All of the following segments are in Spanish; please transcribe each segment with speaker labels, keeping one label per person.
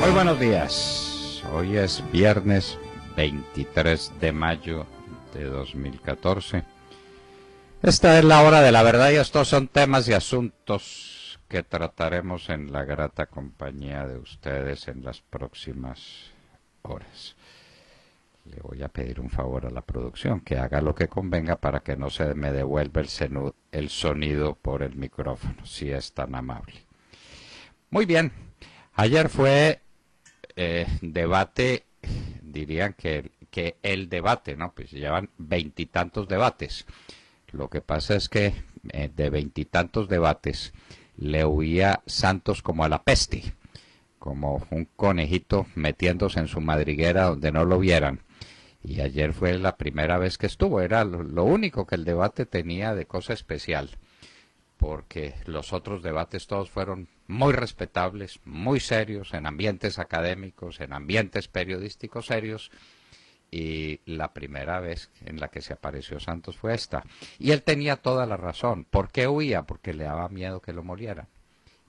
Speaker 1: Muy buenos días. Hoy es viernes 23 de mayo de 2014. Esta es la hora de la verdad y estos son temas y asuntos que trataremos en la grata compañía de ustedes en las próximas horas. Le voy a pedir un favor a la producción, que haga lo que convenga para que no se me devuelva el sonido por el micrófono, si es tan amable. Muy bien, ayer fue debate, dirían que el debate, ¿no? Pues llevan veintitantos debates. Lo que pasa es que de veintitantos debates le huía Santos como a la peste, como un conejito metiéndose en su madriguera donde no lo vieran. Y ayer fue la primera vez que estuvo, era lo único que el debate tenía de cosa especial, porque los otros debates todos fueron muy respetables, muy serios, en ambientes académicos, en ambientes periodísticos serios, y la primera vez en la que se apareció Santos fue esta. Y él tenía toda la razón. ¿Por qué huía? Porque le daba miedo que lo molieran.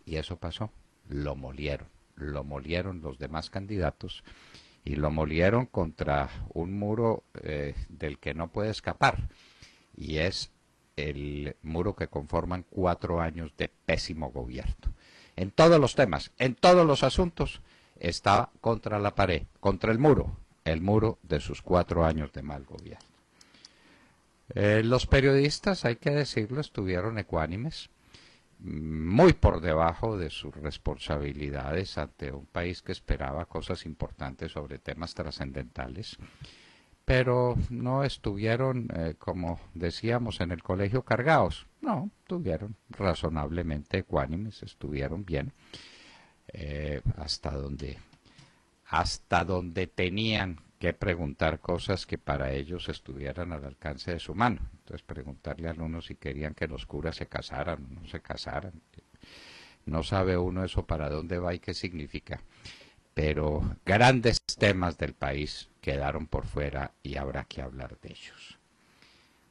Speaker 1: Y eso pasó, lo molieron los demás candidatos, y lo molieron contra un muro del que no puede escapar, y es el muro que conforman 4 años de pésimo gobierno. En todos los temas, en todos los asuntos, está contra la pared, contra el muro de sus 4 años de mal gobierno. Los periodistas, hay que decirlo, estuvieron ecuánimes, muy por debajo de sus responsabilidades ante un país que esperaba cosas importantes sobre temas trascendentales, pero no estuvieron, como decíamos en el colegio, cargados. No, estuvieron razonablemente ecuánimes, estuvieron bien, hasta donde tenían que preguntar cosas que para ellos estuvieran al alcance de su mano. Entonces preguntarle a uno si querían que los curas se casaran o no se casaran. No sabe uno eso para dónde va y qué significa. Pero grandes temas del país quedaron por fuera y habrá que hablar de ellos.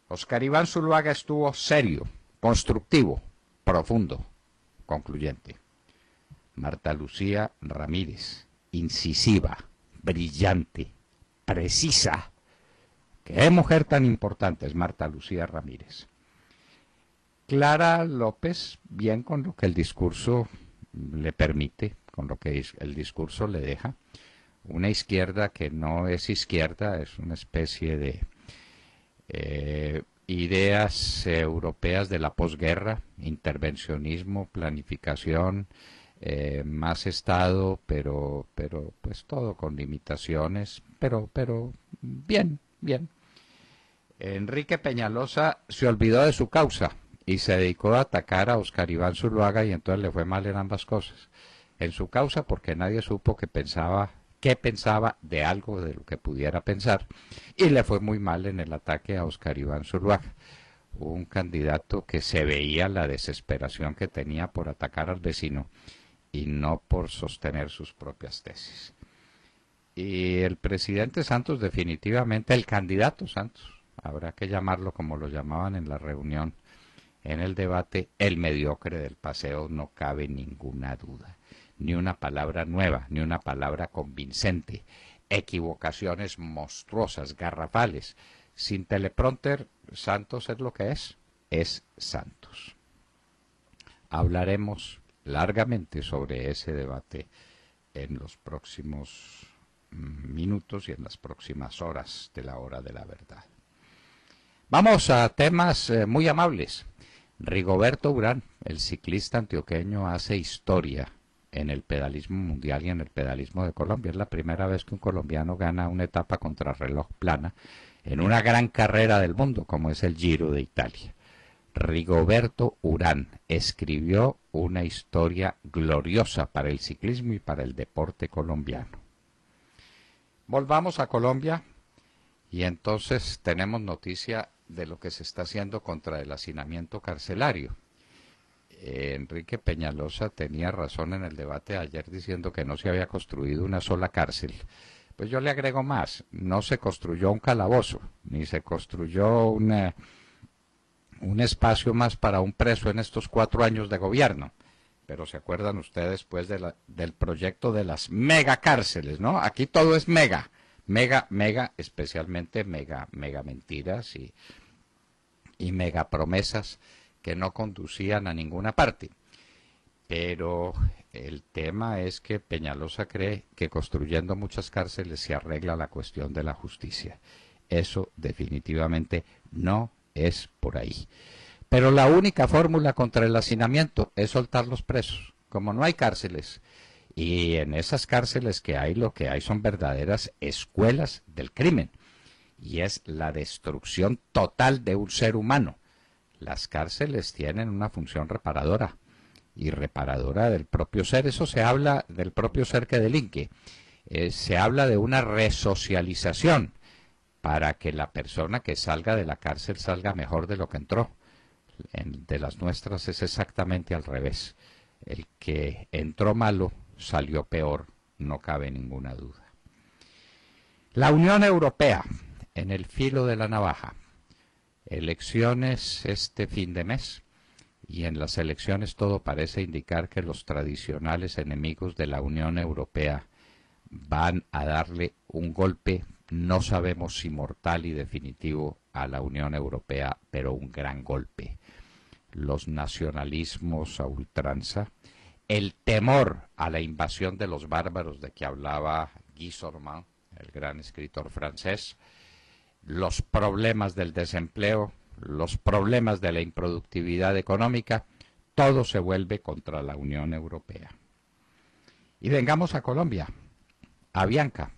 Speaker 1: Óscar Iván Zuluaga estuvo serio, constructivo, profundo, concluyente. Marta Lucía Ramírez, incisiva, brillante, precisa. ¿Qué mujer tan importante es Marta Lucía Ramírez? Clara López, bien con lo que el discurso le permite, con lo que el discurso le deja. Una izquierda que no es izquierda, es una especie de ideas europeas de la posguerra, intervencionismo, planificación, más Estado, pero pues todo con limitaciones, pero bien. Enrique Peñalosa se olvidó de su causa y se dedicó a atacar a Óscar Iván Zuluaga, y entonces le fue mal en ambas cosas. En su causa porque nadie supo qué pensaba de algo de lo que pudiera pensar, y le fue muy mal en el ataque a Óscar Iván Zuluaga, un candidato que se veía la desesperación que tenía por atacar al vecino y no por sostener sus propias tesis. Y el presidente Santos, definitivamente, el candidato Santos, habrá que llamarlo como lo llamaban en la reunión, en el debate, el mediocre del paseo, no cabe ninguna duda. Ni una palabra nueva, ni una palabra convincente, equivocaciones monstruosas, garrafales. Sin teleprompter, Santos es lo que es Santos. Hablaremos largamente sobre ese debate en los próximos minutos y en las próximas horas de la hora de la verdad. Vamos a temas muy amables. Rigoberto Urán, el ciclista antioqueño, hace historia en el pedalismo mundial y en el pedalismo de Colombia. Es la primera vez que un colombiano gana una etapa contrarreloj plana en una gran carrera del mundo como es el Giro de Italia. Rigoberto Urán escribió una historia gloriosa para el ciclismo y para el deporte colombiano. Volvamos a Colombia y entonces tenemos noticia de lo que se está haciendo contra el hacinamiento carcelario. Enrique Peñalosa tenía razón en el debate de ayer diciendo que no se había construido una sola cárcel. Pues yo le agrego más, no se construyó un calabozo, ni se construyó un espacio más para un preso en estos 4 años de gobierno. pero se acuerdan ustedes pues del proyecto de las megacárceles, ¿no? Aquí todo es mega, especialmente mega mentiras y mega promesas que no conducían a ninguna parte. Pero el tema es que Peñalosa cree que construyendo muchas cárceles se arregla la cuestión de la justicia. Eso definitivamente no es por ahí. Pero la única fórmula contra el hacinamiento es soltar los presos. Como no hay cárceles, y en esas cárceles que hay, lo que hay son verdaderas escuelas del crimen, y es la destrucción total de un ser humano. Las cárceles tienen una función reparadora, y reparadora del propio ser. Eso se habla del propio ser que delinque. Se habla de una resocialización para que la persona que salga de la cárcel salga mejor de lo que entró. De las nuestras es exactamente al revés. El que entró malo salió peor, no cabe ninguna duda. La Unión Europea, en el filo de la navaja. Elecciones este fin de mes, y en las elecciones todo parece indicar que los tradicionales enemigos de la Unión Europea van a darle un golpe, no sabemos si mortal y definitivo, a la Unión Europea, pero un gran golpe. Los nacionalismos a ultranza, el temor a la invasión de los bárbaros de que hablaba Guy Sorman, el gran escritor francés, los problemas del desempleo, los problemas de la improductividad económica, todo se vuelve contra la Unión Europea. Y vengamos a Colombia, a Bianca.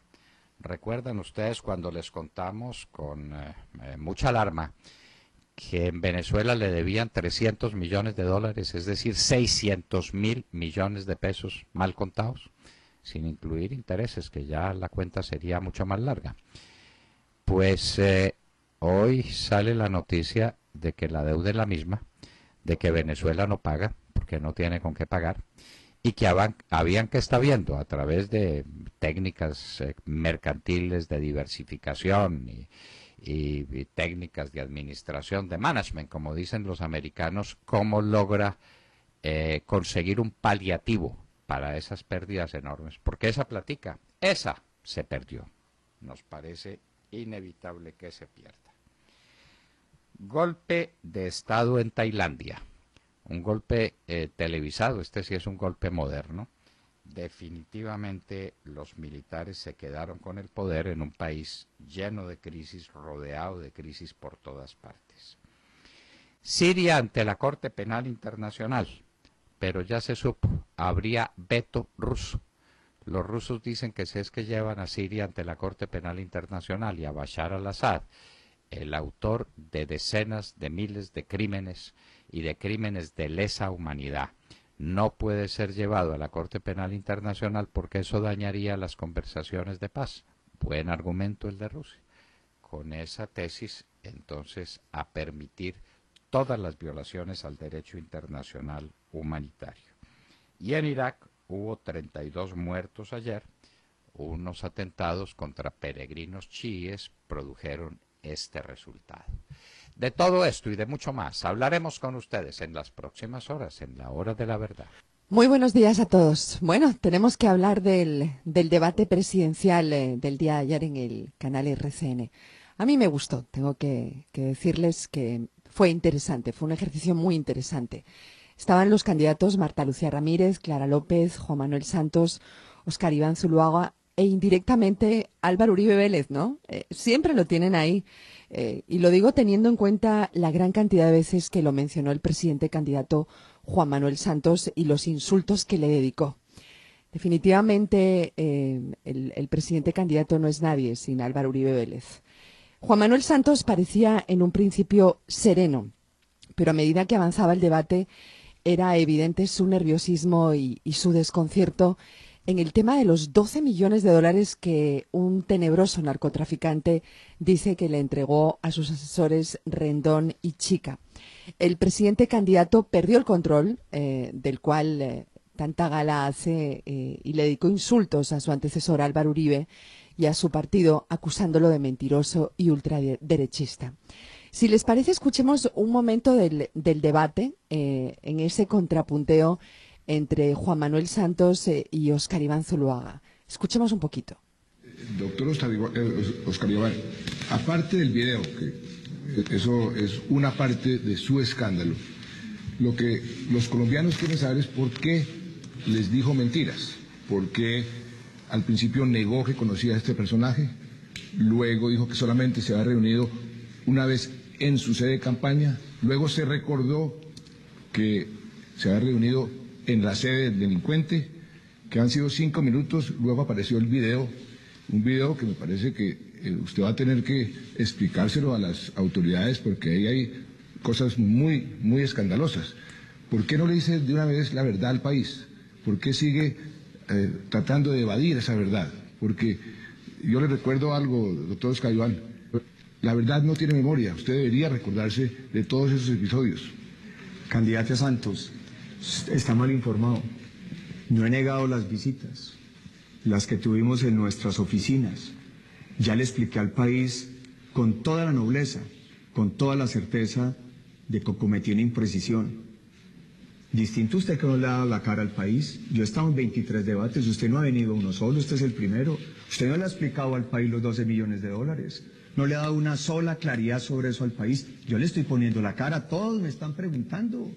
Speaker 1: ¿Recuerdan ustedes cuando les contamos con mucha alarma que en Venezuela le debían 300 millones de dólares, es decir, 600.000 millones de pesos mal contados, sin incluir intereses, que ya la cuenta sería mucho más larga? Pues hoy sale la noticia de que la deuda es la misma, de que Venezuela no paga porque no tiene con qué pagar, y que Avianca está viendo a través de técnicas mercantiles de diversificación y técnicas de administración, de management, como dicen los americanos, cómo logra conseguir un paliativo para esas pérdidas enormes, porque esa platica, esa se perdió. Nos parece inevitable que se pierda. Golpe de Estado en Tailandia. Un golpe televisado, este sí es un golpe moderno. Definitivamente los militares se quedaron con el poder en un país lleno de crisis, rodeado de crisis por todas partes. Siria ante la Corte Penal Internacional, pero ya se supo, habría veto ruso. Los rusos dicen que si es que llevan a Siria ante la Corte Penal Internacional y a Bashar al-Assad, el autor de decenas de miles de crímenes y de crímenes de lesa humanidad, no puede ser llevado a la Corte Penal Internacional porque eso dañaría las conversaciones de paz. Buen argumento el de Rusia. Con esa tesis, entonces, a permitir todas las violaciones al derecho internacional humanitario. Y en Irak hubo 32 muertos ayer. Unos atentados contra peregrinos chiíes produjeron este resultado. De todo esto y de mucho más hablaremos con ustedes en las próximas horas, en la hora de la verdad.
Speaker 2: Muy buenos días a todos. Bueno, tenemos que hablar del debate presidencial del día de ayer en el canal RCN. A mí me gustó, tengo que decirles que fue interesante, fue un ejercicio muy interesante. Estaban los candidatos Marta Lucía Ramírez, Clara López, Juan Manuel Santos, Óscar Iván Zuluaga e indirectamente Álvaro Uribe Vélez, ¿no? Siempre lo tienen ahí. Y lo digo teniendo en cuenta la gran cantidad de veces que lo mencionó el presidente candidato Juan Manuel Santos y los insultos que le dedicó. Definitivamente el presidente candidato no es nadie sin Álvaro Uribe Vélez. Juan Manuel Santos parecía en un principio sereno, pero a medida que avanzaba el debate era evidente su nerviosismo y su desconcierto en el tema de los 12 millones de dólares que un tenebroso narcotraficante dice que le entregó a sus asesores Rendón y Chica. El presidente candidato perdió el control, del cual tanta gala hace, y le dedicó insultos a su antecesor Álvaro Uribe y a su partido, acusándolo de mentiroso y ultraderechista. Si les parece, escuchemos un momento del debate en ese contrapunteo entre Juan Manuel Santos y Óscar Iván Zuluaga. Escuchemos un poquito.
Speaker 3: Doctor Óscar Iván, aparte del video, que eso es una parte de su escándalo, lo que los colombianos quieren saber es por qué les dijo mentiras, por qué al principio negó que conocía a este personaje, luego dijo que solamente se había reunido una vez en su sede de campaña, luego se recordó que se había reunido en la sede del delincuente, que han sido 5 minutos, luego apareció el video, un video que me parece que usted va a tener que explicárselo a las autoridades porque ahí hay cosas muy, muy escandalosas. ¿Por qué no le dice de una vez la verdad al país? ¿Por qué sigue tratando de evadir esa verdad? Porque yo le recuerdo algo, doctor Óscar Iván, la verdad no tiene memoria, usted debería recordarse de todos esos episodios.
Speaker 4: Candidato Santos, está mal informado. No he negado las visitas, las que tuvimos en nuestras oficinas. Ya le expliqué al país con toda la nobleza, con toda la certeza de que cometí una imprecisión. Distinto usted que no le ha dado la cara al país. Yo he estado en 23 debates, usted no ha venido uno solo, usted es el primero. Usted no le ha explicado al país los 12 millones de dólares. No le ha dado una sola claridad sobre eso al país. Yo le estoy poniendo la cara, todos me están preguntando.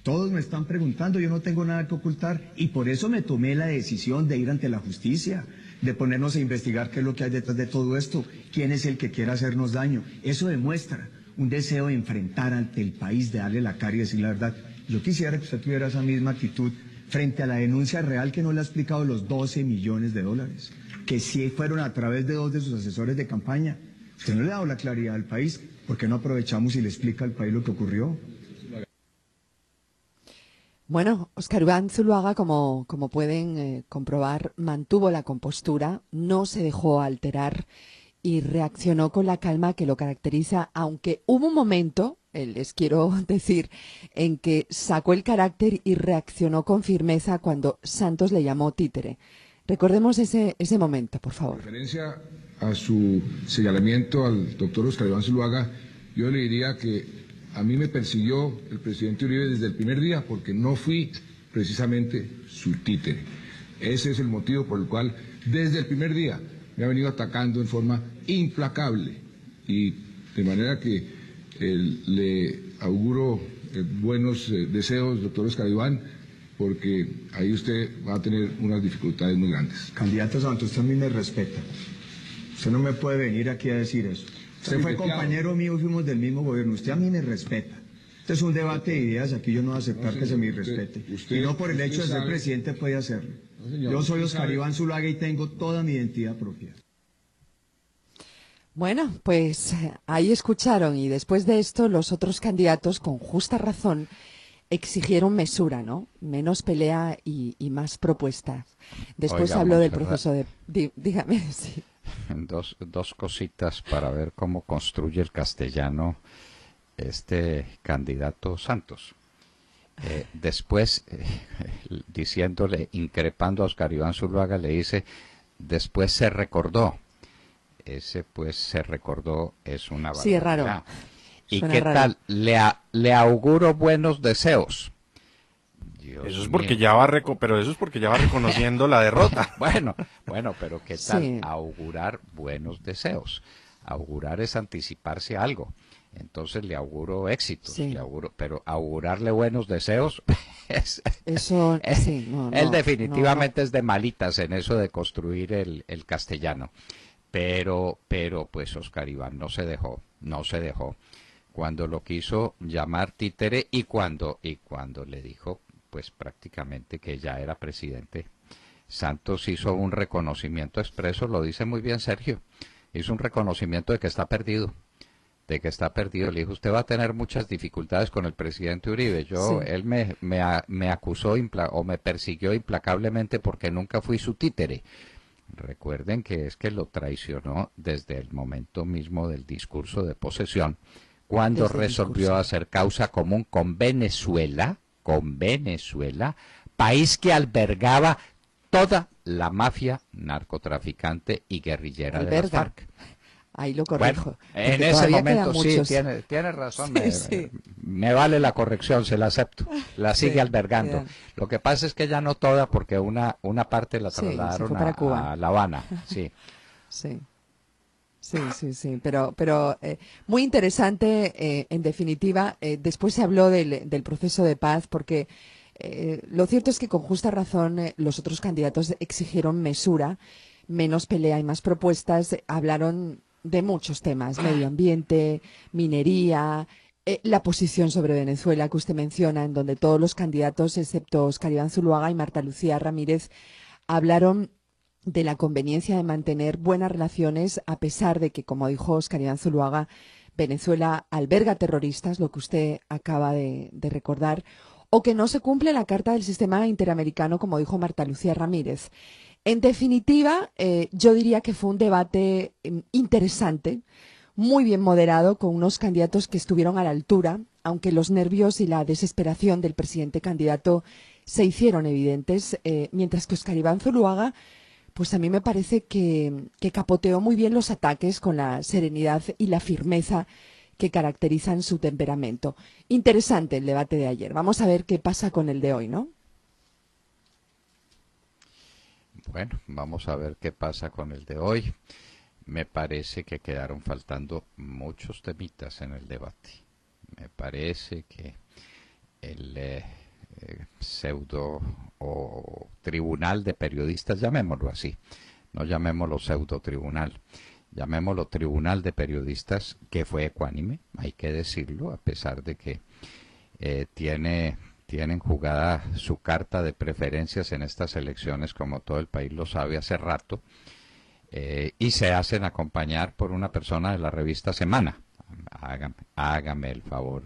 Speaker 4: Todos me están preguntando, yo no tengo nada que ocultar y por eso me tomé la decisión de ir ante la justicia, de ponernos a investigar qué es lo que hay detrás de todo esto, quién es el que quiere hacernos daño. Eso demuestra un deseo de enfrentar ante el país, de darle la cara y decir la verdad. Yo quisiera que usted tuviera esa misma actitud frente a la denuncia real que no le ha explicado los 12 millones de dólares, que sí fueron a través de 2 de sus asesores de campaña. Usted no le ha dado la claridad al país, ¿por qué no aprovechamos y le explica al país lo que ocurrió?
Speaker 2: Bueno, Óscar Iván Zuluaga, como pueden comprobar, mantuvo la compostura, no se dejó alterar y reaccionó con la calma que lo caracteriza, aunque hubo un momento, les quiero decir, en que sacó el carácter y reaccionó con firmeza cuando Santos le llamó títere. Recordemos ese momento, por favor.
Speaker 3: En referencia a su señalamiento al doctor Óscar Iván Zuluaga, yo le diría que a mí me persiguió el presidente Uribe desde el primer día porque no fui precisamente su títere. Ese es el motivo por el cual desde el primer día me ha venido atacando en forma implacable y de manera que le auguro buenos deseos, doctor Óscar Iván, porque ahí usted va a tener unas dificultades muy grandes.
Speaker 4: Candidato Santos, usted a mí me respeta. Usted no me puede venir aquí a decir eso. Usted fue compañero mío y fuimos del mismo gobierno. Usted a mí me respeta. Este es un debate de ideas. Aquí yo no voy a aceptar que se me irrespete. Y no por el hecho de ser presidente puede hacerlo. Yo soy Óscar Iván Zuluaga y tengo toda mi identidad propia.
Speaker 2: Bueno, pues ahí escucharon y después de esto los otros candidatos, con justa razón, exigieron mesura, ¿no? Menos pelea y más propuestas. Después
Speaker 1: Oiga,
Speaker 2: habló del
Speaker 1: Montserrat,
Speaker 2: proceso de... Dígame, sí.
Speaker 1: Dos cositas para ver cómo construye el castellano este candidato Santos. Después, diciéndole, increpando a Óscar Iván Zuluaga, le dice, después se recordó. Ese pues se recordó es una
Speaker 2: Sí, es raro.
Speaker 1: barbaridad. ¿Y
Speaker 2: Suena
Speaker 1: qué
Speaker 2: raro.
Speaker 1: tal? Le auguro buenos deseos. Dios
Speaker 5: Eso es
Speaker 1: mío.
Speaker 5: porque ya va pero eso es porque ya va reconociendo la derrota.
Speaker 1: Bueno, pero ¿qué tal
Speaker 2: Sí.
Speaker 1: augurar buenos deseos? Augurar es anticiparse a algo. Entonces le auguro éxitos,
Speaker 2: Sí.
Speaker 1: pero augurarle buenos deseos es,
Speaker 2: Eso, sí, no,
Speaker 1: él
Speaker 2: no,
Speaker 1: definitivamente es de malitas en eso de construir el castellano. Pero pues Óscar Iván no se dejó. Cuando lo quiso llamar títere y cuando le dijo pues prácticamente que ya era presidente. Santos hizo un reconocimiento expreso, lo dice muy bien Sergio, hizo un reconocimiento de que está perdido. Le dijo, usted va a tener muchas dificultades con el presidente Uribe.
Speaker 2: Sí.
Speaker 1: Él me acusó o me persiguió implacablemente porque nunca fui su títere. Recuerden que es que lo traicionó desde el momento mismo del discurso de posesión, cuando
Speaker 2: Desde el
Speaker 1: resolvió
Speaker 2: discurso.
Speaker 1: hacer causa común con Venezuela, país que albergaba toda la mafia narcotraficante y guerrillera de las
Speaker 2: Alberga.
Speaker 1: FARC.
Speaker 2: Ahí lo
Speaker 1: Bueno,
Speaker 2: corrijo.
Speaker 1: en
Speaker 2: porque
Speaker 1: ese
Speaker 2: todavía
Speaker 1: momento
Speaker 2: quedan
Speaker 1: sí,
Speaker 2: muchos.
Speaker 1: tiene razón,
Speaker 2: Sí, sí,
Speaker 1: me vale la corrección, se la acepto, la sigue
Speaker 2: sí,
Speaker 1: albergando.
Speaker 2: quedan.
Speaker 1: Lo que pasa es que ya no toda, porque una parte la
Speaker 2: Sí, se
Speaker 1: trasladaron
Speaker 2: fue para Cuba.
Speaker 1: a La Habana, sí.
Speaker 2: Sí. Sí, sí, sí, pero muy interesante, en definitiva. Después se habló del proceso de paz, porque lo cierto es que con justa razón los otros candidatos exigieron mesura, menos pelea y más propuestas. Hablaron de muchos temas: medio ambiente, minería, la posición sobre Venezuela que usted menciona, en donde todos los candidatos, excepto Óscar Iván Zuluaga y Marta Lucía Ramírez, hablaron de la conveniencia de mantener buenas relaciones, a pesar de que, como dijo Óscar Iván Zuluaga, Venezuela alberga terroristas, lo que usted acaba de recordar, o que no se cumple la Carta del Sistema Interamericano, como dijo Marta Lucía Ramírez. En definitiva, yo diría que fue un debate interesante, muy bien moderado, con unos candidatos que estuvieron a la altura, aunque los nervios y la desesperación del presidente candidato se hicieron evidentes, mientras que Óscar Iván Zuluaga, pues a mí me parece que capoteó muy bien los ataques con la serenidad y la firmeza que caracterizan su temperamento. Interesante el debate de ayer. Vamos a ver qué pasa con el de hoy, ¿no?
Speaker 1: Bueno, vamos a ver qué pasa con el de hoy. Me parece que quedaron faltando muchos temitas en el debate. Me parece que el pseudo o tribunal de periodistas, llamémoslo así, no llamémoslo pseudo tribunal, llamémoslo tribunal de periodistas, que fue ecuánime, hay que decirlo, a pesar de que tienen jugada su carta de preferencias en estas elecciones, como todo el país lo sabe hace rato, y se hacen acompañar por una persona de la revista Semana. Hágame el favor.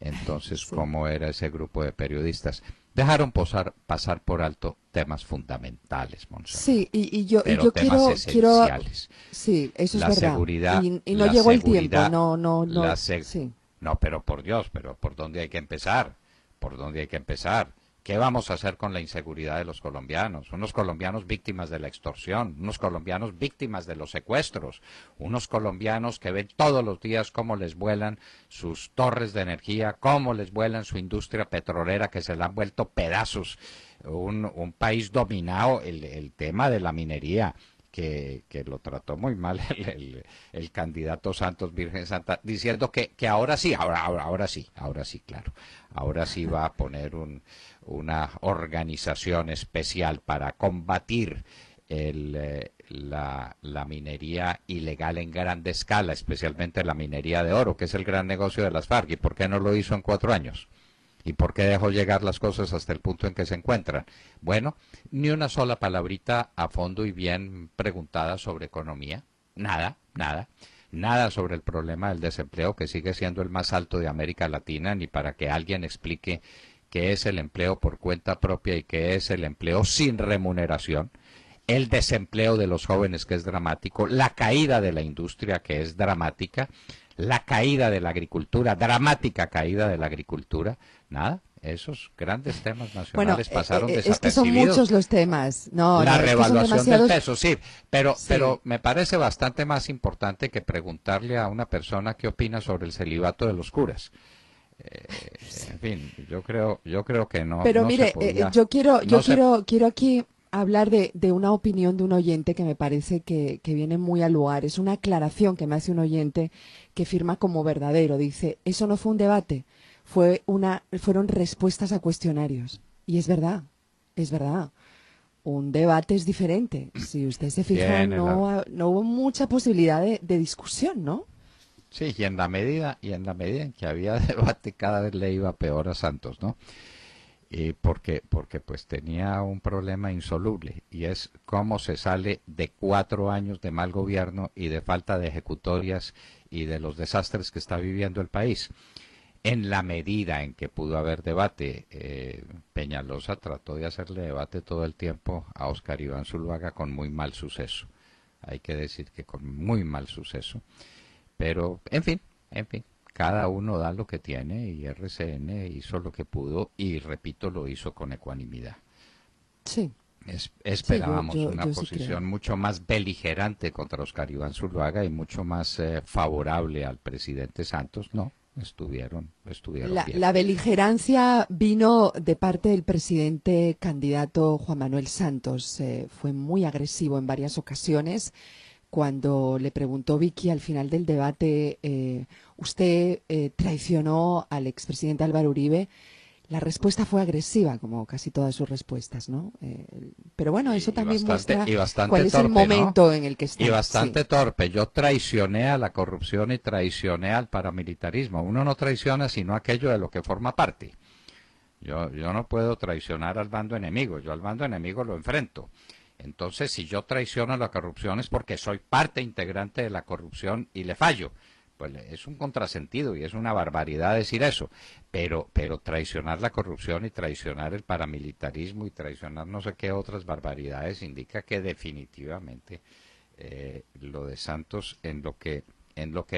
Speaker 1: Entonces,
Speaker 2: Sí.
Speaker 1: ¿cómo era ese grupo de periodistas? Dejaron pasar por alto temas fundamentales, Montserrat,
Speaker 2: Sí, y
Speaker 1: pero
Speaker 2: yo
Speaker 1: temas
Speaker 2: quiero,
Speaker 1: esenciales.
Speaker 2: sí, eso es
Speaker 1: La
Speaker 2: verdad.
Speaker 1: seguridad,
Speaker 2: Y no
Speaker 1: la
Speaker 2: llegó el tiempo,
Speaker 1: seguridad,
Speaker 2: no, no,
Speaker 1: la
Speaker 2: no,
Speaker 1: se-
Speaker 2: sí.
Speaker 1: No, pero por Dios, pero ¿por dónde hay que empezar? ¿Por dónde hay que empezar? ¿Qué vamos a hacer con la inseguridad de los colombianos? Unos colombianos víctimas de la extorsión, unos colombianos víctimas de los secuestros, unos colombianos que ven todos los días cómo les vuelan sus torres de energía, cómo les vuelan su industria petrolera, que se la han vuelto pedazos. Un país dominado, el tema de la minería, que lo trató muy mal el candidato Santos Virgen Santa, diciendo que ahora sí, ahora sí, claro, ahora sí va a poner una organización especial para combatir la minería ilegal en grande escala, especialmente la minería de oro, que es el gran negocio de las FARC. ¿Y por qué no lo hizo en 4 años? ¿Y por qué dejó llegar las cosas hasta el punto en que se encuentran? Bueno, ni una sola palabrita a fondo y bien preguntada sobre economía. Nada, nada. Nada sobre el problema del desempleo, que sigue siendo el más alto de América Latina, ni para que alguien explique qué es el empleo por cuenta propia y qué es el empleo sin remuneración. El desempleo de los jóvenes, que es dramático, la caída de la industria, que es dramática, la caída de la agricultura, dramática caída de la agricultura. Nada, esos grandes temas
Speaker 2: Bueno,
Speaker 1: nacionales pasaron
Speaker 2: es que son muchos
Speaker 1: desapercibidos.
Speaker 2: los temas. No,
Speaker 1: La
Speaker 2: no, es que son
Speaker 1: revaluación del
Speaker 2: demasiados.
Speaker 1: peso, sí, pero
Speaker 2: Sí.
Speaker 1: me parece bastante más importante que preguntarle a una persona qué opina sobre el celibato de los curas. En fin, yo creo que
Speaker 2: Pero
Speaker 1: no se
Speaker 2: mire,
Speaker 1: podía,
Speaker 2: yo
Speaker 1: no se,
Speaker 2: quiero aquí hablar de una opinión de un oyente que me parece que viene muy al lugar. Es una aclaración que me hace un oyente que firma como verdadero. Dice: eso no fue un debate, fueron respuestas a cuestionarios. Y es verdad, es verdad. Un debate es diferente. Si usted se fija,
Speaker 1: tiene la,
Speaker 2: no hubo mucha posibilidad de discusión, ¿no?
Speaker 1: sí, y en la medida en que había debate, cada vez le iba peor a Santos, ¿no? Y porque pues tenía un problema insoluble, y es cómo se sale de 4 años de mal gobierno y de falta de ejecutorias y de los desastres que está viviendo el país. En la medida en que pudo haber debate, Peñalosa trató de hacerle debate todo el tiempo a Óscar Iván Zuluaga, con muy mal suceso. Hay que decir que con muy mal suceso. Pero, en fin, cada uno da lo que tiene, y RCN hizo lo que pudo y, repito, lo hizo con ecuanimidad.
Speaker 2: Sí,
Speaker 1: Esperábamos una
Speaker 2: sí
Speaker 1: posición
Speaker 2: creo.
Speaker 1: mucho más beligerante contra Oscar Iván Zuluaga y mucho más favorable al presidente Santos. No, estuvieron bien.
Speaker 2: La beligerancia vino de parte del presidente candidato Juan Manuel Santos. Fue muy agresivo en varias ocasiones. Cuando le preguntó Vicky al final del debate, ¿usted traicionó al expresidente Álvaro Uribe? La respuesta fue agresiva, como casi todas sus respuestas, ¿no? Pero bueno, eso también muestra
Speaker 1: Y bastante
Speaker 2: cuál es el
Speaker 1: torpe, ¿no?
Speaker 2: momento en el que está.
Speaker 1: Y bastante
Speaker 2: Sí.
Speaker 1: torpe. Yo traicioné a la corrupción y traicioné al paramilitarismo. Uno no traiciona sino aquello de lo que forma parte. Yo no puedo traicionar al bando enemigo. Yo al bando enemigo lo enfrento. Entonces, si yo traiciono la corrupción es porque soy parte integrante de la corrupción y le fallo. Pues es un contrasentido y es una barbaridad decir eso. Pero traicionar la corrupción y traicionar el paramilitarismo y traicionar no sé qué otras barbaridades indica que definitivamente lo de Santos en lo que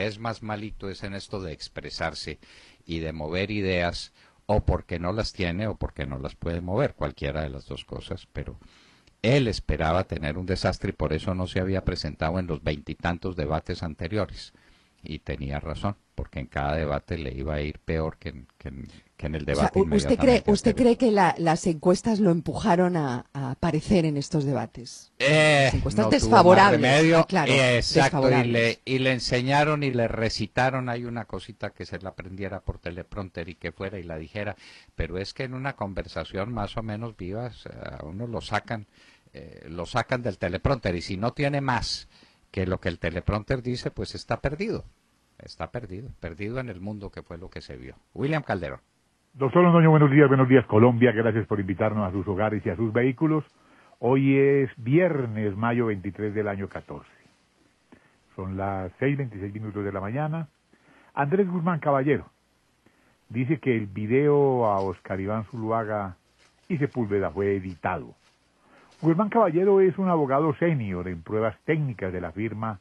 Speaker 1: es más malito es en esto de expresarse y de mover ideas o porque no las tiene o porque no las puede mover, cualquiera de las dos cosas, pero él esperaba tener un desastre y por eso no se había presentado en los veintitantos debates anteriores. Y tenía razón, porque en cada debate le iba a ir peor que en el
Speaker 2: O sea,
Speaker 1: debate inmediatamente
Speaker 2: ¿usted
Speaker 1: anterior.
Speaker 2: cree que las encuestas lo empujaron a aparecer en estos debates? Las encuestas
Speaker 1: No tuvo más
Speaker 2: desfavorables.
Speaker 1: remedio.
Speaker 2: Claro,
Speaker 1: Exacto,
Speaker 2: desfavorables.
Speaker 1: y le enseñaron y le recitaron, hay una cosita que se la aprendiera por teleprompter y que fuera y la dijera, pero es que en una conversación más o menos viva, a uno lo sacan del teleprompter y si no tiene más que lo que el teleprompter dice, pues está perdido en el mundo que fue lo que se vio. William Calderón.
Speaker 6: Doctor Londoño, buenos días Colombia, gracias por invitarnos a sus hogares y a sus vehículos. Hoy es viernes, mayo 23 del año 14. Son las 6:26 de la mañana. Andrés Guzmán Caballero dice que el video a Oscar Iván Zuluaga y Sepúlveda fue editado. Guzmán Caballero es un abogado senior en pruebas técnicas de la firma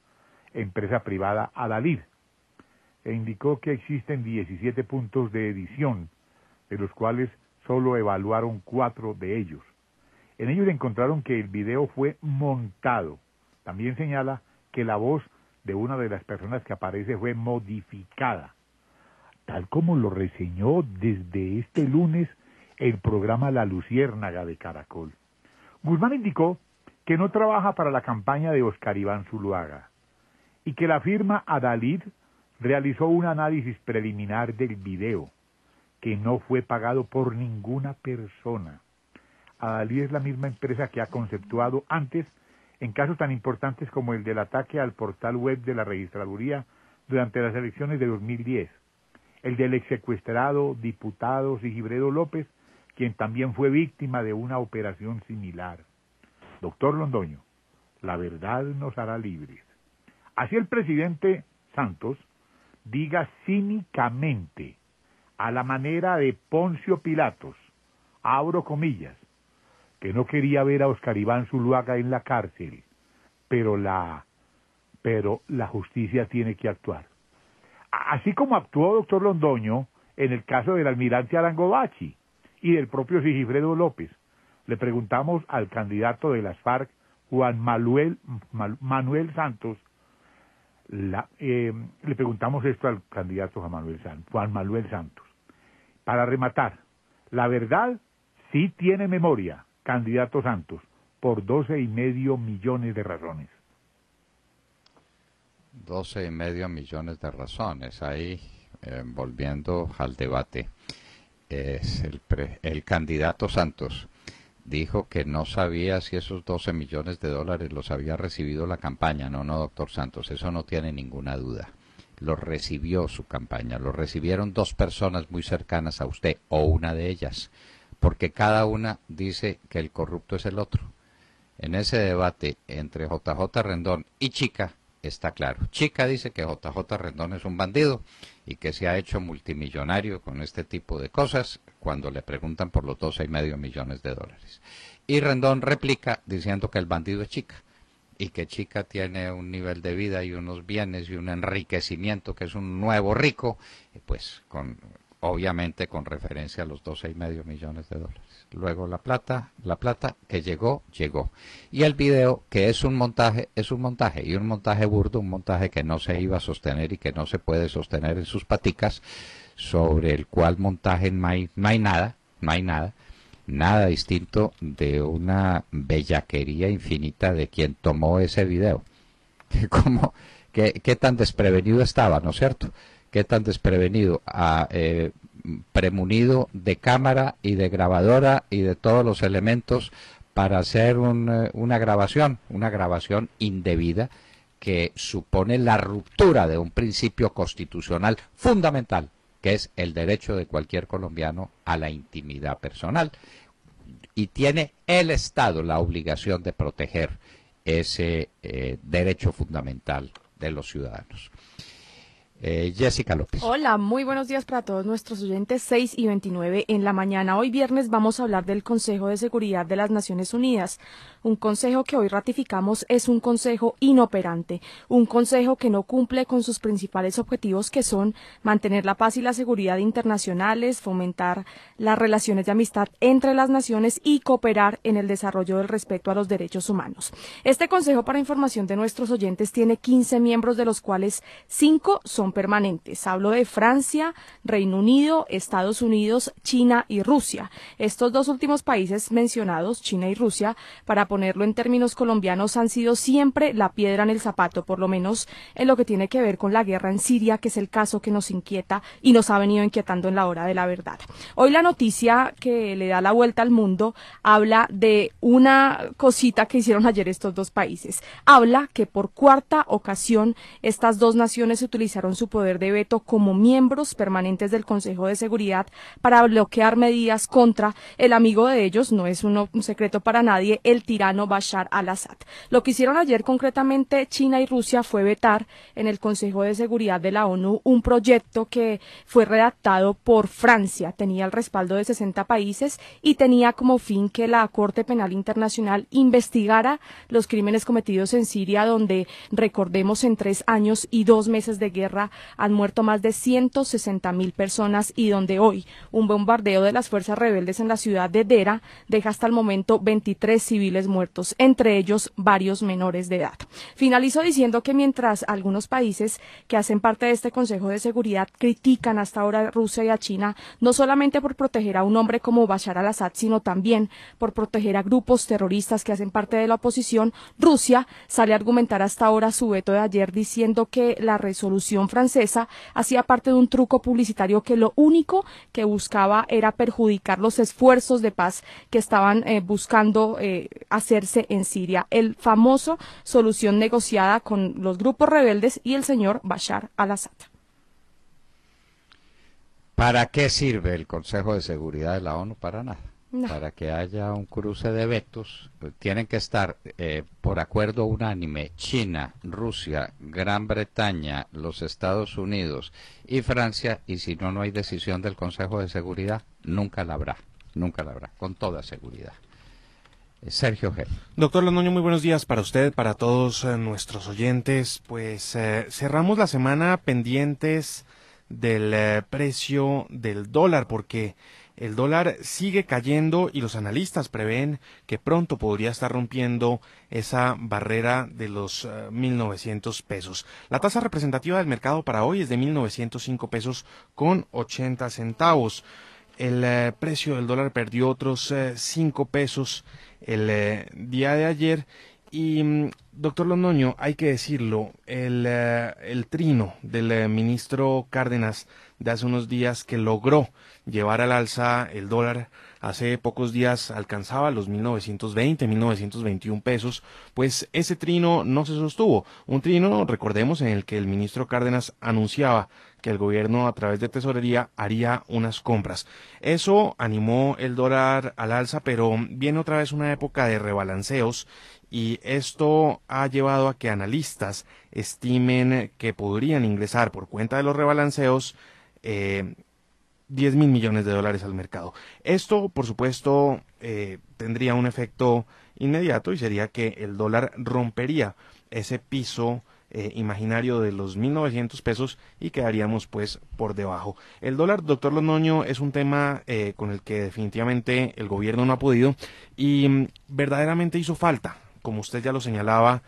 Speaker 6: empresa privada Adalid e indicó que existen 17 puntos de edición, de los cuales solo evaluaron 4 de ellos. En ellos encontraron que el video fue montado. También señala que la voz de una de las personas que aparece fue modificada, tal como lo reseñó desde este lunes el programa La Luciérnaga de Caracol. Guzmán indicó que no trabaja para la campaña de Oscar Iván Zuluaga y que la firma Adalid realizó un análisis preliminar del video, que no fue pagado por ninguna persona. Adalid es la misma empresa que ha conceptuado antes en casos tan importantes como el del ataque al portal web de la registraduría durante las elecciones de 2010, el del exsecuestrado diputado Sigifredo López, quien también fue víctima de una operación similar. Doctor Londoño, la verdad nos hará libres. Así el presidente Santos diga cínicamente, a la manera de Poncio Pilatos, abro comillas, que no quería ver a Oscar Iván Zuluaga en la cárcel, pero la justicia tiene que actuar. Así como actuó doctor Londoño en el caso del almirante Arango Bachi y del propio Sigifredo López. Le preguntamos al candidato de las FARC, Manuel Santos, le preguntamos esto al candidato Juan Manuel Santos. Para rematar, la verdad sí tiene memoria, candidato Santos, por 12,5 millones de razones.
Speaker 1: 12,5 millones de razones. Ahí, volviendo al debate, el candidato Santos dijo que no sabía si esos 12 millones de dólares los había recibido la campaña. No, doctor Santos, eso no tiene ninguna duda. Los recibió su campaña, los recibieron 2 personas muy cercanas a usted, o una de ellas, porque cada una dice que el corrupto es el otro. En ese debate entre JJ Rendón y Chica, está claro. Chica dice que JJ Rendón es un bandido y que se ha hecho multimillonario con este tipo de cosas cuando le preguntan por los 12,5 millones de dólares. Y Rendón replica diciendo que el bandido es Chica y que Chica tiene un nivel de vida y unos bienes y un enriquecimiento que es un nuevo rico, pues con obviamente con referencia a los 12,5 millones de dólares. Luego la plata que llegó. Y el video, que es un montaje, y un montaje burdo, un montaje que no se iba a sostener y que no se puede sostener en sus paticas, sobre el cual montaje no hay nada distinto de una bellaquería infinita de quien tomó ese video. ¿Qué tan desprevenido estaba, ¿no es cierto? ¿Qué tan desprevenido? Premunido de cámara y de grabadora y de todos los elementos para hacer una grabación indebida que supone la ruptura de un principio constitucional fundamental, que es el derecho de cualquier colombiano a la intimidad personal. Y tiene el Estado la obligación de proteger ese derecho fundamental de los ciudadanos. Jessica López.
Speaker 7: Hola, muy buenos días para todos nuestros oyentes. 6:29 en la mañana. Hoy viernes vamos a hablar del Consejo de Seguridad de las Naciones Unidas. Un consejo que hoy ratificamos es un consejo inoperante, un consejo que no cumple con sus principales objetivos, que son mantener la paz y la seguridad internacionales, fomentar las relaciones de amistad entre las naciones y cooperar en el desarrollo del respeto a los derechos humanos. Este consejo, para información de nuestros oyentes, tiene 15 miembros, de los cuales 5 son permanentes. Hablo de Francia, Reino Unido, Estados Unidos, China y Rusia. Estos dos últimos países mencionados, China y Rusia, para ponerlo en términos colombianos, han sido siempre la piedra en el zapato, por lo menos en lo que tiene que ver con la guerra en Siria, que es el caso que nos inquieta y nos ha venido inquietando en la hora de la verdad. Hoy la noticia que le da la vuelta al mundo habla de una cosita que hicieron ayer estos dos países. Habla que por cuarta ocasión estas dos naciones utilizaron su poder de veto como miembros permanentes del Consejo de Seguridad para bloquear medidas contra el amigo de ellos, no es un secreto para nadie, el tirano Bashar al-Assad. Lo que hicieron ayer concretamente China y Rusia fue vetar en el Consejo de Seguridad de la ONU un proyecto que fue redactado por Francia, tenía el respaldo de 60 países y tenía como fin que la Corte Penal Internacional investigara los crímenes cometidos en Siria, donde, recordemos, en 3 años y 2 meses de guerra han muerto más de 160.000 personas, y donde hoy un bombardeo de las fuerzas rebeldes en la ciudad de Dera deja hasta el momento 23 civiles muertos, entre ellos varios menores de edad. Finalizo diciendo que mientras algunos países que hacen parte de este Consejo de Seguridad critican hasta ahora a Rusia y a China, no solamente por proteger a un hombre como Bashar al-Assad, sino también por proteger a grupos terroristas que hacen parte de la oposición, Rusia sale a argumentar hasta ahora su veto de ayer, diciendo que la resolución francesa hacía parte de un truco publicitario que lo único que buscaba era perjudicar los esfuerzos de paz que estaban buscando hacerse en Siria. El famoso solución negociada con los grupos rebeldes y el señor Bashar al-Assad.
Speaker 1: ¿Para qué sirve el Consejo de Seguridad de la ONU? Para nada.
Speaker 7: No.
Speaker 1: Para que haya un cruce de vetos, tienen que estar por acuerdo unánime China, Rusia, Gran Bretaña, los Estados Unidos y Francia, y si no, no hay decisión del Consejo de Seguridad, nunca la habrá, con toda seguridad. Sergio G.
Speaker 5: Doctor Londoño, muy buenos días para usted, para todos nuestros oyentes. Pues cerramos la semana pendientes del precio del dólar, porque el dólar sigue cayendo y los analistas prevén que pronto podría estar rompiendo esa barrera de los 1.900 pesos. La tasa representativa del mercado para hoy es de 1.905 pesos con 80 centavos. El precio del dólar perdió otros 5 pesos el día de ayer. Y, doctor Londoño, hay que decirlo, el trino del ministro Cárdenas de hace unos días, que logró llevar al alza el dólar, hace pocos días alcanzaba los 1.920, 1.921 pesos, pues ese trino no se sostuvo. Un trino, recordemos, en el que el ministro Cárdenas anunciaba que el gobierno a través de tesorería haría unas compras. Eso animó el dólar al alza, pero viene otra vez una época de rebalanceos, y esto ha llevado a que analistas estimen que podrían ingresar por cuenta de los rebalanceos 10.000 millones de dólares al mercado. Esto, por supuesto, tendría un efecto inmediato, y sería que el dólar rompería ese piso imaginario de los 1.900 pesos y quedaríamos pues por debajo. El dólar, doctor Londoño, es un tema con el que definitivamente el gobierno no ha podido y verdaderamente hizo falta, como usted ya lo señalaba,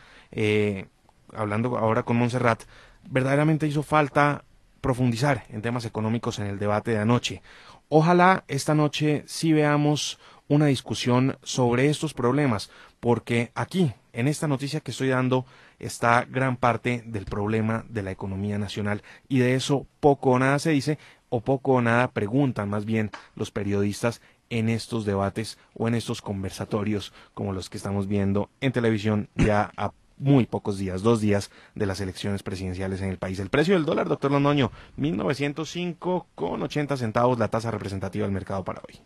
Speaker 5: hablando ahora con Montserrat, verdaderamente hizo falta profundizar en temas económicos en el debate de anoche. Ojalá esta noche sí veamos una discusión sobre estos problemas, porque aquí, en esta noticia que estoy dando, está gran parte del problema de la economía nacional y de eso poco o nada se dice o poco o nada preguntan más bien los periodistas en estos debates o en estos conversatorios como los que estamos viendo en televisión ya a muy pocos días, 2 días de las elecciones presidenciales en el país. El precio del dólar, doctor Londoño, 1.905,80 centavos, la tasa representativa del mercado para hoy.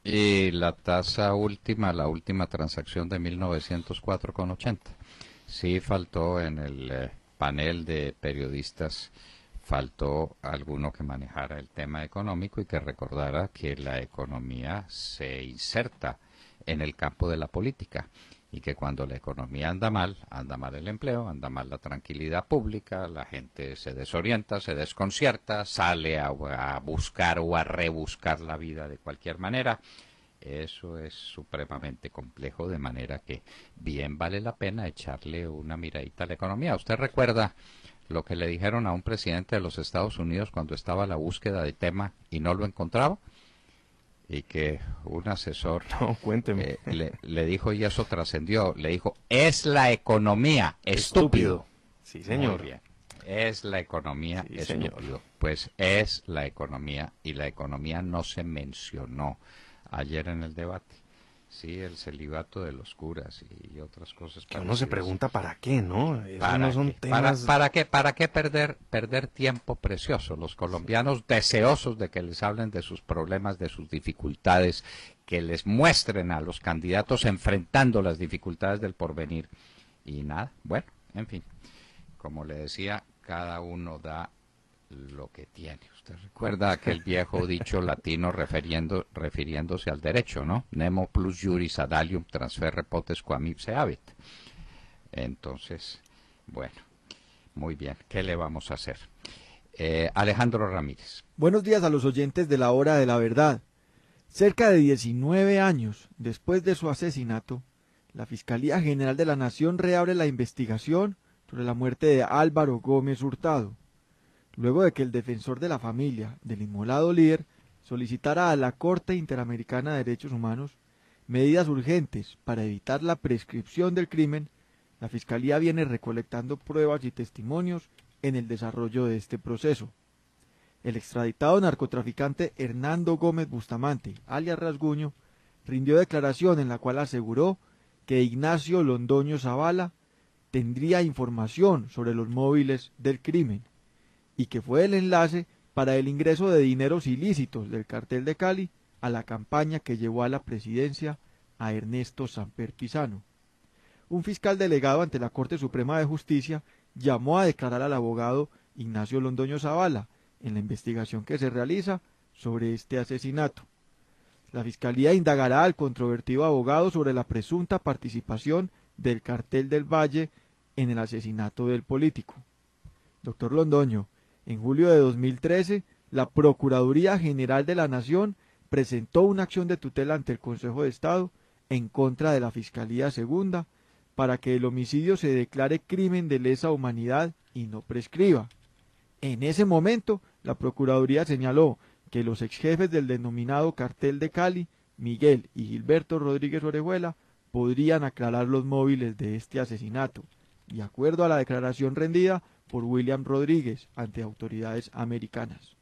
Speaker 1: Y la tasa última, la última transacción de 1904,80. Sí faltó en el panel de periodistas, faltó alguno que manejara el tema económico y que recordara que la economía se inserta en el campo de la política y que cuando la economía anda mal el empleo, anda mal la tranquilidad pública, la gente se desorienta, se desconcierta, sale a buscar o a rebuscar la vida de cualquier manera. Eso es supremamente complejo, de manera que bien vale la pena echarle una miradita a la economía. ¿Usted recuerda lo que le dijeron a un presidente de los Estados Unidos cuando estaba a la búsqueda de tema y no lo encontraba? Y que un asesor
Speaker 5: no, cuénteme.
Speaker 1: Le dijo, y eso trascendió, le dijo, es la economía, estúpido.
Speaker 5: Sí, señor.
Speaker 1: Muy bien. Es la economía,
Speaker 5: sí,
Speaker 1: estúpido.
Speaker 5: Señor.
Speaker 1: Pues es la economía, y la economía no se mencionó ayer en el debate. Sí, el celibato de los curas y otras cosas.
Speaker 5: Que uno se pregunta para qué, ¿no?
Speaker 1: ¿Para
Speaker 5: no son
Speaker 1: qué?
Speaker 5: temas...
Speaker 1: ¿Para qué perder tiempo precioso? Los colombianos deseosos de que les hablen de sus problemas, de sus dificultades, que les muestren a los candidatos enfrentando las dificultades del porvenir. Y nada, bueno, en fin, como le decía, cada uno da lo que tiene. Usted recuerda aquel viejo dicho latino refiriéndose al derecho, ¿no? Nemo plus juris ad alium transferre potes quam ipse habet. Entonces, bueno, muy bien, ¿qué le vamos a hacer? Alejandro Ramírez.
Speaker 8: Buenos días a los oyentes de la Hora de la Verdad. Cerca de 19 años después de su asesinato, la Fiscalía General de la Nación reabre la investigación sobre la muerte de Álvaro Gómez Hurtado, luego de que el defensor de la familia del inmolado líder solicitara a la Corte Interamericana de Derechos Humanos medidas urgentes para evitar la prescripción del crimen. La Fiscalía viene recolectando pruebas y testimonios en el desarrollo de este proceso. El extraditado narcotraficante Hernando Gómez Bustamante, alias Rasguño, rindió declaración en la cual aseguró que Ignacio Londoño Zavala tendría información sobre los móviles del crimen y que fue el enlace para el ingreso de dineros ilícitos del cartel de Cali a la campaña que llevó a la presidencia a Ernesto Samper Pizano. Un fiscal delegado ante la Corte Suprema de Justicia llamó a declarar al abogado Ignacio Londoño Zavala en la investigación que se realiza sobre este asesinato. La Fiscalía indagará al controvertido abogado sobre la presunta participación del cartel del Valle en el asesinato del político. Doctor Londoño, en julio de 2013, la Procuraduría General de la Nación presentó una acción de tutela ante el Consejo de Estado en contra de la Fiscalía Segunda para que el homicidio se declare crimen de lesa humanidad y no prescriba. En ese momento, la Procuraduría señaló que los exjefes del denominado Cartel de Cali, Miguel y Gilberto Rodríguez Orejuela, podrían aclarar los móviles de este asesinato, de acuerdo a la declaración rendida por William Rodríguez ante autoridades americanas.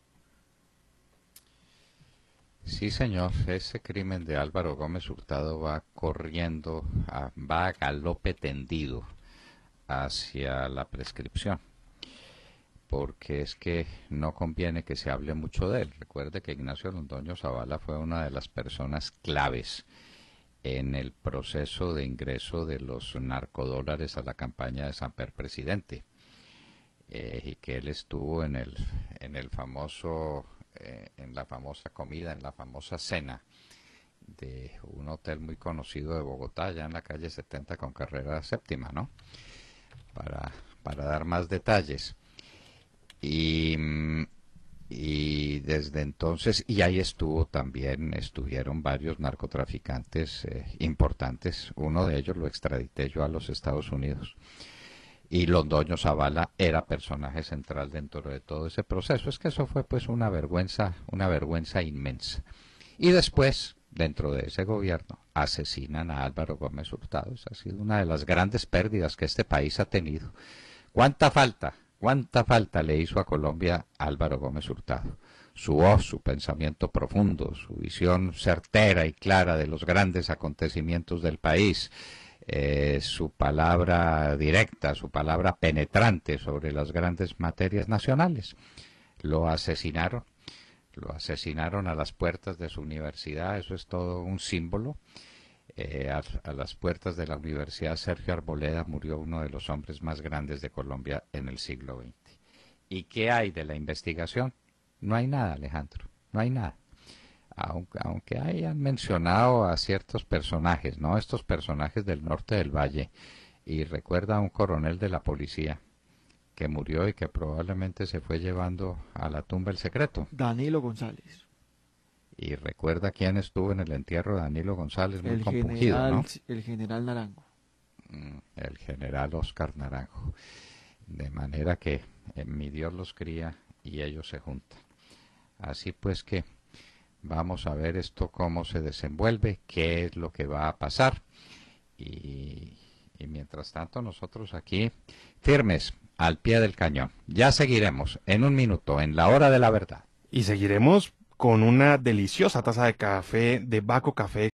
Speaker 1: Sí, señor, ese crimen de Álvaro Gómez Hurtado va corriendo, va a galope tendido hacia la prescripción, porque es que no conviene que se hable mucho de él. Recuerde que Ignacio Londoño Zavala fue una de las personas claves en el proceso de ingreso de los narcodólares a la campaña de Samper Presidente. Y que él estuvo en el famoso, en la famosa comida, en la famosa cena de un hotel muy conocido de Bogotá, allá en la calle 70 con carrera séptima, ¿no? para dar más detalles. Y desde entonces, y ahí estuvieron varios narcotraficantes importantes. Uno de ellos lo extradité yo a los Estados Unidos. Y Londoño Zavala era personaje central dentro de todo ese proceso. Es que eso fue pues una vergüenza inmensa. Y después, dentro de ese gobierno, asesinan a Álvaro Gómez Hurtado. Esa ha sido una de las grandes pérdidas que este país ha tenido. ¿Cuánta falta le hizo a Colombia Álvaro Gómez Hurtado? Su voz, su pensamiento profundo, su visión certera y clara de los grandes acontecimientos del país, su palabra directa, su palabra penetrante sobre las grandes materias nacionales. Lo asesinaron a las puertas de su universidad, eso es todo un símbolo. A las puertas de la Universidad Sergio Arboleda murió uno de los hombres más grandes de Colombia en el siglo XX. ¿Y qué hay de la investigación? No hay nada, Alejandro, no hay nada. Aunque hayan mencionado a ciertos personajes, ¿no? Estos personajes del norte del Valle, y recuerda a un coronel de la policía que murió y que probablemente se fue llevando a la tumba el secreto.
Speaker 8: Danilo González.
Speaker 1: Y recuerda quién estuvo en el entierro de Danilo González, muy compungido, ¿no?
Speaker 8: El general Naranjo.
Speaker 1: El general Oscar Naranjo. De manera que mi Dios los cría y ellos se juntan. Así pues que vamos a ver esto cómo se desenvuelve, qué es lo que va a pasar. Y mientras tanto nosotros aquí firmes al pie del cañón. Ya seguiremos en un minuto en la hora de la verdad.
Speaker 5: Y seguiremos con una deliciosa taza de café de Baco Café